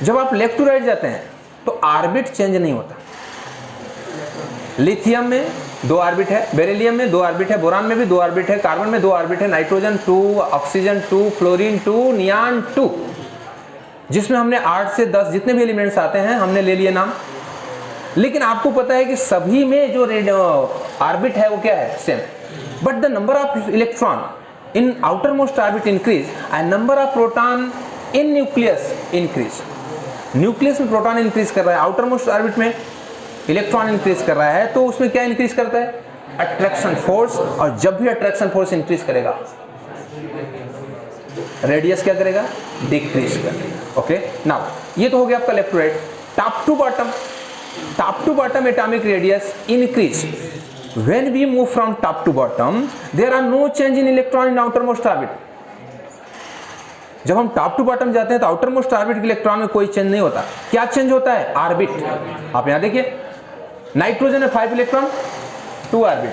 जब आप लेफ्ट टू राइट जाते हैं तो ऑर्बिट चेंज नहीं होता। लिथियम में 2 ऑर्बिट है, बेरिलियम में 2 ऑर्बिट है, बोरान में भी 2 ऑर्बिट है, कार्बन में 2 ऑर्बिट है, नाइट्रोजन 2, ऑक्सीजन 2, फ्लोरीन 2, नियान 2, जिसमें हमने 8 से 10 जितने भी एलिमेंट्स आते हैं हमने ले लिए नाम। लेकिन आपको पता है कि सभी में जो ऑर्बिट है वो क्या है? Same. But the number of electron in outer most orbit increase and number of proton in nucleus increase. Nucleus में प्रोटॉन इंक्रीज कर रहा है, आउटर मोस्ट ऑर्बिट में इलेक्ट्रॉन इंक्रीज कर रहा है, तो उसमें क्या इंक्रीज करता है? Attraction force. और जब भी अट्रैक्शन फोर्स इंक्रीज करेगा, रेडियस क्या करेगा? डिक्रीज करेगा। ओके, नाउ ये तो हो गया आपका left to right. Top to bottom, top to bottom atomic radius increase. When we move from top to bottom there are no change in electron in outer most orbit. जब हम top to bottom जाते हैं तो outer most orbit के electron में कोई change नहीं होता। क्या चेंज होता है? ऑर्बिट। आप यहां देखिए, नाइट्रोजन में 5 electron 2 orbit,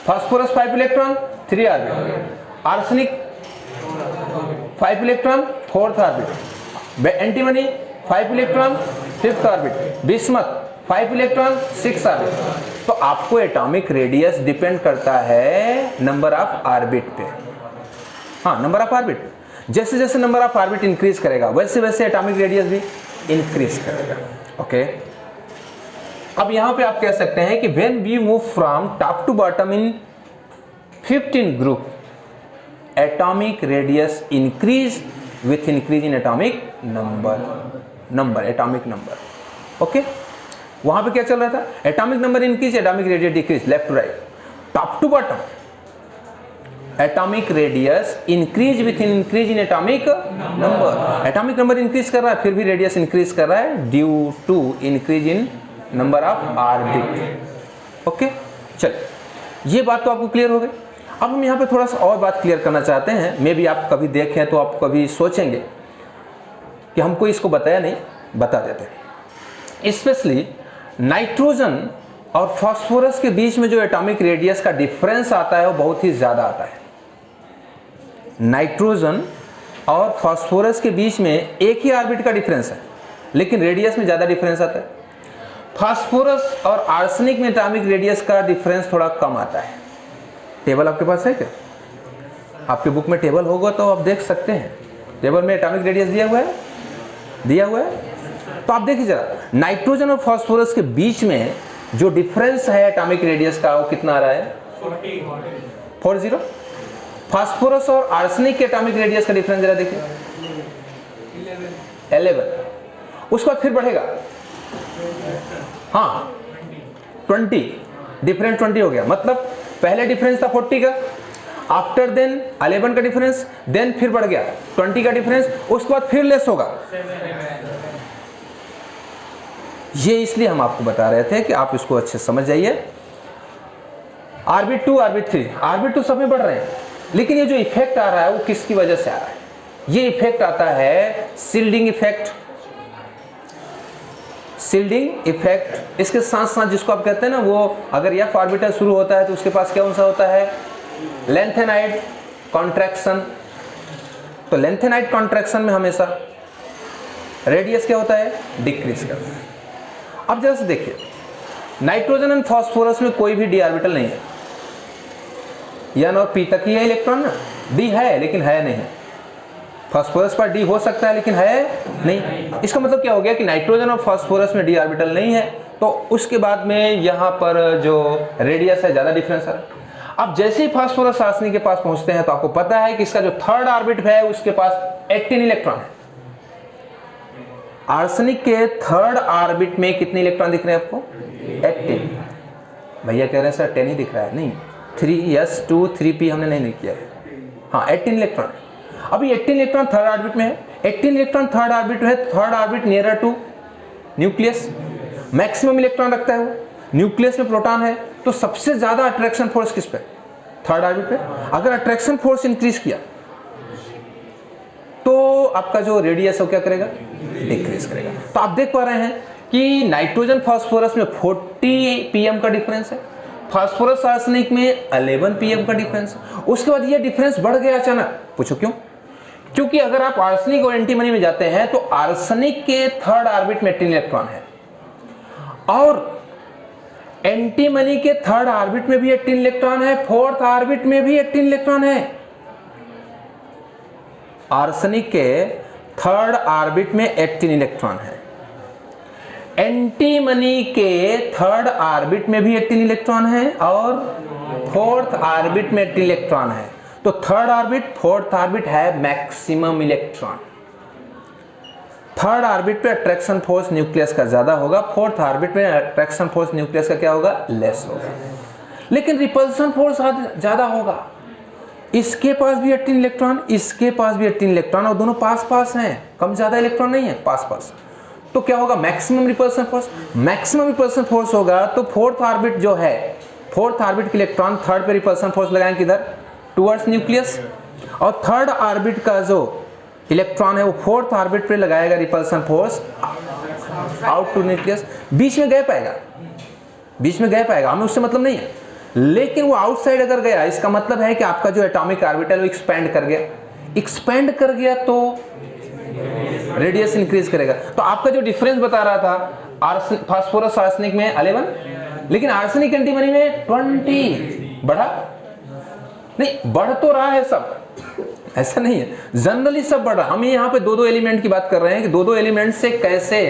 phosphorus 5 electron 3 orbit, arsenic 5 electron 4th orbit, antimony 5 electron 5th orbit, bismuth 5 electron 6 orbit. तो आपको एटॉमिक रेडियस डिपेंड करता है नंबर ऑफ ऑर्बिट पे। हाँ, नंबर ऑफ ऑर्बिट। जैसे जैसे नंबर ऑफ ऑर्बिट इंक्रीज करेगा वैसे वैसे एटॉमिक रेडियस भी इंक्रीज करेगा। ओके, अब यहां पे आप कह सकते हैं कि when we move from top to bottom in 15 group, atomic radius increase with increase in atomic number, atomic number. Okay, वहां पे क्या चल रहा था? Atomic number increase, atomic radius decrease, left to right. Top to bottom atomic radius increase with increase in atomic number. Atomic number increase कर रहा है, फिर भी रेडियस इंक्रीज कर रहा है due to increase in number of orbit. Okay, चलिए, ये बात तो आपको क्लियर हो गई। अब हम यहाँ पे थोड़ा सा और बात क्लियर करना चाहते हैं। मे भी आप कभी देखें तो आप कभी सोचेंगे कि हमको इसको बताया नहीं, बता देते हैं। स्पेशली नाइट्रोजन और फास्फोरस के बीच में जो एटॉमिक रेडियस का डिफरेंस आता है वो बहुत ही ज़्यादा आता है। नाइट्रोजन और फास्फोरस के बीच में एक ही ऑर्बिट का डिफरेंस है, लेकिन रेडियस में ज़्यादा डिफरेंस आता है। फास्फोरस और आर्सेनिक में एटॉमिक रेडियस का डिफरेंस थोड़ा कम आता है। टेबल आपके पास है क्या? आपके बुक में टेबल होगा तो आप देख सकते हैं। टेबल में एटॉमिक रेडियस दिया हुआ है, दिया हुआ है। तो आप देखिए जरा, नाइट्रोजन और फास्फोरस के बीच में जो डिफरेंस है एटॉमिक रेडियस का वो कितना आ रहा है? 40। फास्फोरस और आर्सेनिक के एटॉमिक रेडियस का डिफरेंस जरा देखिए, 11। उसके बाद फिर बढ़ेगा, हाँ 20, डिफरेंस 20 हो गया। मतलब पहले डिफरेंस था 40 का, आफ्टर देन 11 का डिफरेंस, देन फिर बढ़ गया 20 का डिफरेंस, उसके बाद फिर लेस होगा। ये इसलिए हम आपको बता रहे थे कि आप इसको अच्छे समझ जाइए। ऑर्बिट 2, ऑर्बिट 3, ऑर्बिट 2 सब में बढ़ रहे हैं, लेकिन ये जो इफेक्ट आ रहा है वो किसकी वजह से आ रहा है? ये इफेक्ट आता है शिल्डिंग इफेक्ट। शिल्डिंग इफेक्ट, इसके साथ साथ जिसको आप कहते हैं ना, वो अगर एफ ऑर्बिटल शुरू होता है तो उसके पास क्या सा होता है? Lanthanide contraction. तो लेंथेनाइड कॉन्ट्रैक्शन में हमेशा रेडियस क्या होता है? डिक्रीज करता है। अब जरा से देखिए, नाइट्रोजन एंड फास्फोरस में कोई भी डी ऑर्बिटल नहीं है। एन और पी तक ही है इलेक्ट्रॉन ना, डी है लेकिन है नहीं। फास्फोरस पर डी हो सकता है लेकिन है नहीं। इसका मतलब क्या हो गया कि नाइट्रोजन और फास्फोरस में डी ऑर्बिटल नहीं है, तो उसके बाद में यहाँ पर जो रेडियस है ज़्यादा डिफरेंस है। अब जैसे ही फास्फोरस आर्सेनिक के पास पहुँचते हैं तो आपको पता है कि इसका जो थर्ड ऑर्बिट है उसके पास 18 इलेक्ट्रॉन है। आर्सेनिक के थर्ड ऑर्बिट में कितने इलेक्ट्रॉन दिख रहे हैं आपको? 18। भैया कह रहे हैं सर 10 ही दिख रहा है। नहीं, 3s2 3p हमने नहीं किया है। हाँ 18 इलेक्ट्रॉन। अभी 18 इलेक्ट्रॉन थर्ड ऑर्बिट में है। 18 इलेक्ट्रॉन थर्ड ऑर्बिट में है। Third orbit nearer to nucleus, maximum electron रखता है वो। न्यूक्लियस में प्रोटॉन है, तो सबसे ज्यादा अट्रैक्शन फोर्स किस पे? थर्ड ऑर्बिट पे। अगर अट्रैक्शन फोर्स इंक्रीज किया तो आपका जो रेडियस है वो क्या करेगा? डिक्रीज करेगा। तो आप देख पा रहे हैं कि नाइट्रोजन फास्फोरस में 40 pm का डिफरेंस है, फास्फोरस आर्सेनिक में 11 pm का डिफरेंस है। उसके बाद ये डिफरेंस बढ़ गया अचानक। पूछो क्यों? क्योंकि अगर आप आर्सेनिक और एंटीमनी में जाते हैं तो आर्सेनिक के थर्ड ऑर्बिट में 18 इलेक्ट्रॉन है और एंटीमनी के थर्ड ऑर्बिट में भी 18 इलेक्ट्रॉन है, फोर्थ ऑर्बिट में भी 18 इलेक्ट्रॉन है। आर्सेनिक के थर्ड ऑर्बिट में 18 इलेक्ट्रॉन है, एंटीमनी के थर्ड ऑर्बिट में भी 18 इलेक्ट्रॉन है और फोर्थ ऑर्बिट में 18 इलेक्ट्रॉन है। तो थर्ड ऑर्बिट फोर्थ ऑर्बिट है मैक्सिमम इलेक्ट्रॉन। थर्ड ऑर्बिट पे अट्रैक्शन फोर्स न्यूक्लियस का ज्यादा होगा, फोर्थ ऑर्बिट में अट्रैक्शन फोर्स न्यूक्लियस का क्या होगा? लेस होगा। लेकिन रिपल्सन फोर्स ज्यादा होगा। इसके पास भी 18 इलेक्ट्रॉन, इसके पास भी 18 इलेक्ट्रॉन और दोनों पास पास हैं, कम ज्यादा इलेक्ट्रॉन नहीं है, पास पास। तो क्या होगा? Maximum repulsion force. Maximum repulsion force होगा तो फोर्थ ऑर्बिट जो है, फोर्थ ऑर्बिट के इलेक्ट्रॉन थर्ड पे रिपल्सन फोर्स लगाएंगे किधर? Towards nucleus. और थर्ड ऑर्बिट का जो इलेक्ट्रॉन है वो फोर्थ ऑर्बिट पे लगाएगा repulsion force out to nucleus. बीच में गैप आएगा, बीच में गैप आएगा, हमें उससे मतलब नहीं है। लेकिन वो आउटसाइड अगर गया, इसका मतलब है कि आपका जो एटॉमिक ऑर्बिटल वो एक्सपेंड कर गया। एक्सपेंड कर गया तो रेडियस इंक्रीज करेगा। तो आपका जो डिफरेंस बता रहा था फास्फोरस आर्सेनिक में 11, लेकिन आर्सेनिक एंटीमनी में 20 बढ़ा नहीं, बढ़ तो रहा है सब, ऐसा नहीं है, जनरली सब बढ़ रहा। हम यहाँ पे दो एलिमेंट की बात कर रहे हैं कि दो एलिमेंट से कैसे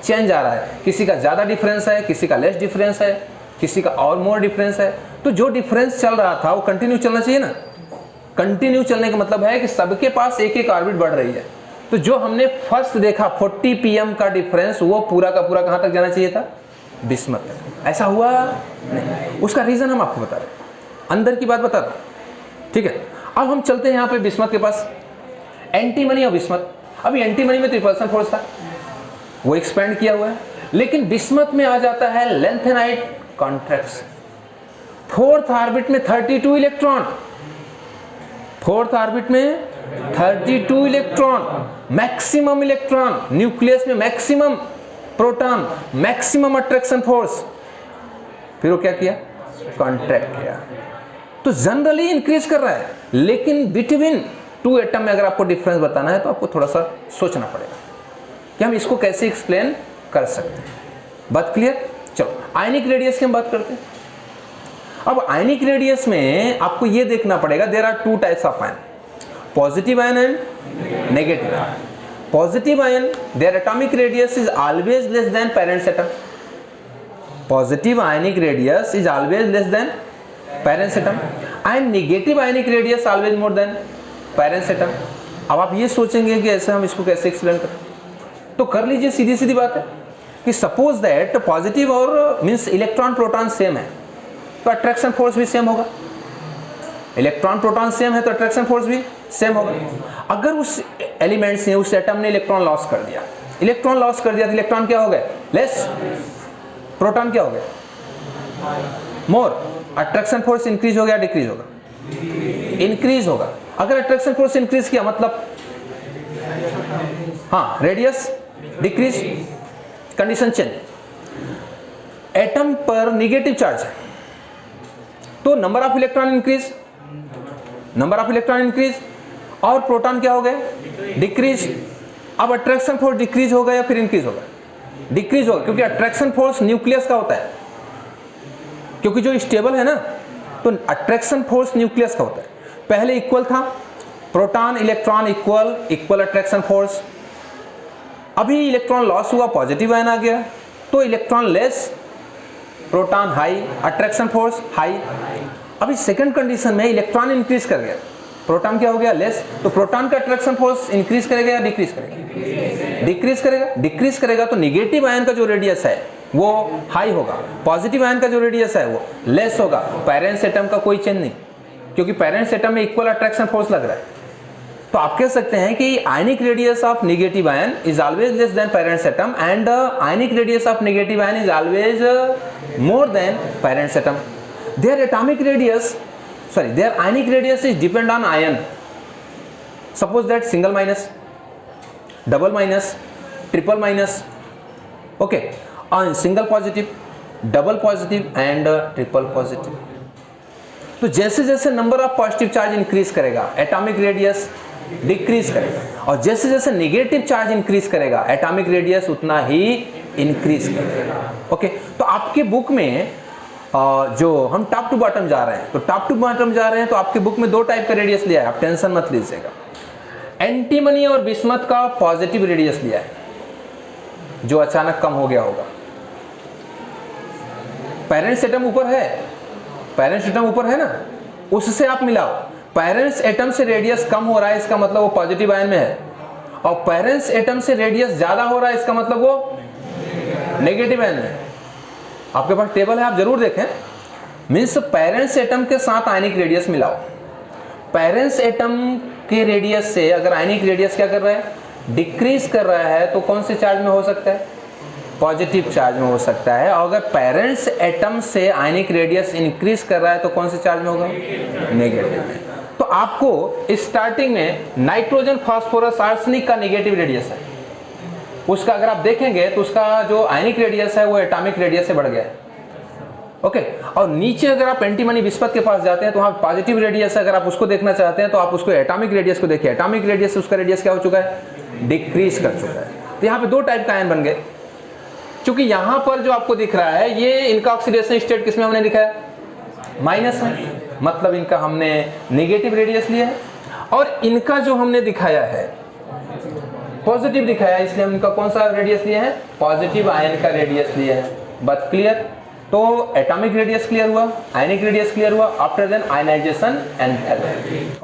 चेंज आ रहा है। किसी का ज्यादा डिफरेंस है, किसी का लेस डिफरेंस है, किसी का और मोर डिफरेंस है। तो जो डिफरेंस चल रहा था वो कंटिन्यू चलना चाहिए ना। कंटिन्यू चलने का मतलब है कि सबके पास एक एक ऑर्बिट बढ़ रही है। तो जो हमने फर्स्ट देखा 40 pm का डिफरेंस, वो पूरा का पूरा कहां तक जाना चाहिए था? बिस्मथ तक। ऐसा हुआ नहीं। उसका रीजन हम आपको बता रहे हैं, अंदर की बात बता रहा हूं, ठीक है। अब हम चलते हैं यहाँ पे बिस्मथ के पास, एंटीमनी और बिस्मथ। अभी एंटीमनी में रिपल्सन फोर्स था, वो एक्सपेंड किया हुआ है, लेकिन बिस्मथ में आ जाता है लेंथेनाइट कॉन्ट्रैक्शन। फोर्थ ऑर्बिट में 32 इलेक्ट्रॉन, फोर्थ ऑर्बिट में 32 इलेक्ट्रॉन, मैक्सिमम इलेक्ट्रॉन, न्यूक्लियस में maximum proton, maximum attraction force. फिर वो क्या किया? कॉन्ट्रैक्ट किया। तो जनरली इंक्रीज कर रहा है, लेकिन बिटवीन टू एटम में अगर आपको डिफरेंस बताना है तो आपको थोड़ा सा सोचना पड़ेगा कि हम इसको कैसे एक्सप्लेन कर सकते हैं। बात क्लियर? चलो आयनिक रेडियस की हम बात करते हैं। अब आयनिक रेडियस में आपको ये देखना पड़ेगा, there are two types of ion, positive ion and negative ion. Positive ion, their atomic radius is always less than parents atom. Positive ionic radius is always less than parents atom and negative ionic radius always more than parents atom. अब आप ये सोचेंगे कि ऐसे हम इसको कैसे explain करें, तो कर लीजिए, सीधी सीधी बात है कि सपोज दैट पॉजिटिव और मींस इलेक्ट्रॉन प्रोटॉन सेम है तो अट्रैक्शन फोर्स भी सेम होगा। इलेक्ट्रॉन प्रोटॉन सेम है तो अट्रैक्शन फोर्स भी सेम होगा। अगर उस एलिमेंट से, उस एटम ने इलेक्ट्रॉन लॉस कर दिया, इलेक्ट्रॉन लॉस कर दिया तो इलेक्ट्रॉन क्या हो गए? लेस। प्रोटॉन क्या हो गए? मोर। अट्रैक्शन फोर्स इंक्रीज हो गया, डिक्रीज होगा? इंक्रीज होगा। अगर अट्रैक्शन फोर्स इंक्रीज किया मतलब हाँ, radius decrease, condition change. Atom पर नेगेटिव चार्ज है तो number of electron increase, number of electron increase, और प्रोटॉन क्या हो गए? डिक्रीज। अब अट्रैक्शन फोर्स डिक्रीज होगा या फिर इंक्रीज होगा? डिक्रीज होगा, क्योंकि अट्रैक्शन फोर्स न्यूक्लियस का होता है, क्योंकि जो स्टेबल है ना, तो अट्रैक्शन फोर्स न्यूक्लियस का होता है। पहले इक्वल था, proton electron equal, equal attraction force. अभी इलेक्ट्रॉन लॉस हुआ, पॉजिटिव आयन आ गया, तो electron less, proton high, attraction force high. अभी सेकंड कंडीशन में इलेक्ट्रॉन इंक्रीज कर गया, प्रोटॉन क्या हो गया? लेस। तो प्रोटॉन का अट्रैक्शन फोर्स इंक्रीज करेगा या डिक्रीज करेगा? डिक्रीज करेगा। डिक्रीज करेगा तो नेगेटिव आयन का जो रेडियस है वो हाई होगा, पॉजिटिव आयन का जो रेडियस है वो लेस होगा। पेरेंट्स एटम का कोई चेंज नहीं, क्योंकि पेरेंट्स एटम में इक्वल अट्रैक्शन फोर्स लग रहा है। तो आप कह सकते हैं कि ionic radius of negative ion is always less than parents atom and ionic radius of negative ion is always more than parents atom. There atomic radius, sorry, their ionic radius is depend on ion. Suppose that single minus, double minus, triple minus, okay, on single positive, double positive and triple positive. तो जैसे जैसे number of positive charge increase करेगा atomic radius decrease करेगा, और जैसे जैसे negative charge increase करेगा atomic radius उतना ही इंक्रीज करेगा। ओके, तो आपके बुक में जो हम टॉप टू बॉटम जा रहे हैं, तो टॉप टू बॉटम जा रहे हैं तो आपके बुक में 2 टाइप का रेडियस लिया है, आप टेंशन मत लीजिएगा। एंटीमनी और बिस्मथ का पॉजिटिव रेडियस लिया है जो अचानक कम हो गया होगा। पेरेंट्स एटम ऊपर है, पेरेंट्स एटम ऊपर है ना, उससे आप मिलाओ। पेरेंट्स एटम से रेडियस कम हो रहा है, इसका मतलब वो पॉजिटिव आयन में है, और पेरेंट्स एटम से रेडियस ज्यादा हो रहा है, इसका मतलब वो नेगेटिव आयन में है। आपके पास टेबल है, आप जरूर देखें। मीन्स पेरेंट्स एटम के साथ आयनिक रेडियस मिलाओ। पेरेंट्स एटम के रेडियस से अगर आयनिक रेडियस क्या कर रहा है, डिक्रीज कर रहा है, तो कौन से चार्ज में हो सकता है, पॉजिटिव चार्ज में हो सकता है। और अगर पेरेंट्स एटम से आयनिक रेडियस इंक्रीज कर रहा है तो कौन से चार्ज में होगा, नेगेटिव में। तो आपको स्टार्टिंग में नाइट्रोजन, फास्फोरस, आर्सेनिक का नेगेटिव रेडियस है, उसका अगर आप देखेंगे तो उसका जो आयनिक रेडियस है वो एटॉमिक रेडियस से बढ़ गया है। ओके, और नीचे अगर आप एंटीमनी बिस्मथ के पास जाते हैं तो वहां पॉजिटिव रेडियस है, अगर आप उसको देखना चाहते हैं तो आप उसको एटॉमिक रेडियस को देखिए, एटॉमिक रेडियस से उसका रेडियस क्या हो चुका है, डिक्रीज कर चुका है। तो यहाँ पे 2 टाइप का आयन बन गए। क्योंकि यहाँ पर जो आपको दिख रहा है ये इनका ऑक्सीडेशन स्टेट किसमें हमने लिखा है, माइनस में, मतलब इनका हमने नेगेटिव रेडियस लिया है, और इनका जो हमने दिखाया है पॉजिटिव दिखाया है, इसलिए हम इनका कौन सा रेडियस लिया है, पॉजिटिव आयन का रेडियस लिया है। बात क्लियर? तो एटॉमिक रेडियस क्लियर हुआ, आयनिक रेडियस क्लियर हुआ, आफ्टर देन आयनाइजेशन एंड